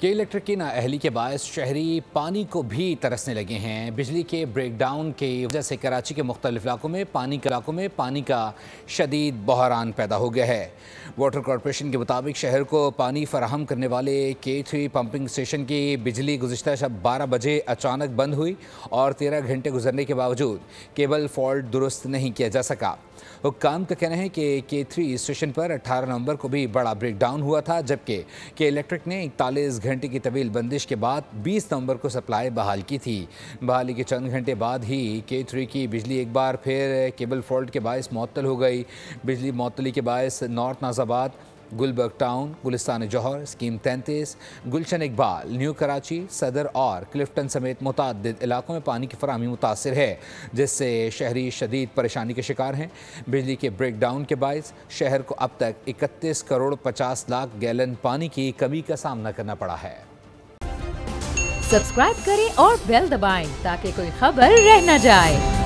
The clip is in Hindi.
के इलेक्ट्रिक की नाअहली के बायस शहरी पानी को भी तरसने लगे हैं। बिजली के ब्रेकडाउन की वजह से कराची के मुख्तलिफ इलाकों में पानी का शदीद बहरान पैदा हो गया है। वाटर कॉरपोरेशन के मुताबिक शहर को पानी फराहम करने वाले K3 पंपिंग स्टेशन की बिजली गुज़िश्ता शब 12 बजे अचानक बंद हुई और 13 घंटे गुजरने के बावजूद केबल फॉल्ट दुरुस्त नहीं किया जा सका। हुक्काम का कहना है कि K3 स्टेशन पर 18 नवंबर को भी बड़ा ब्रेकडाउन हुआ था, जबकि के इलेक्ट्रिक ने 41 घंटे की तवील बंदिश के बाद 20 नवंबर को सप्लाई बहाल की थी। बहाली के चंद घंटे बाद ही K3 की बिजली एक बार फिर केबल फॉल्ट के बायस मुअत्तल हो गई। बिजली मुअत्तली के बायस नॉर्थ नाजाबाद, गुलबर्ग टाउन, गुलिस्तान जौहर, स्कीम 33, गुलशन इकबाल, न्यू कराची, सदर और क्लिफ्टन समेत मुतअद्दिद इलाकों में पानी की फराहमी मुतासिर है, जिससे शहरी शदीद परेशानी के शिकार हैं। बिजली के ब्रेकडाउन के बायस शहर को अब तक 31 करोड़ 50 लाख गैलन पानी की कमी का सामना करना पड़ा है। सब्सक्राइब करें और बेल दबाएं ताकि कोई खबर रह न जाए।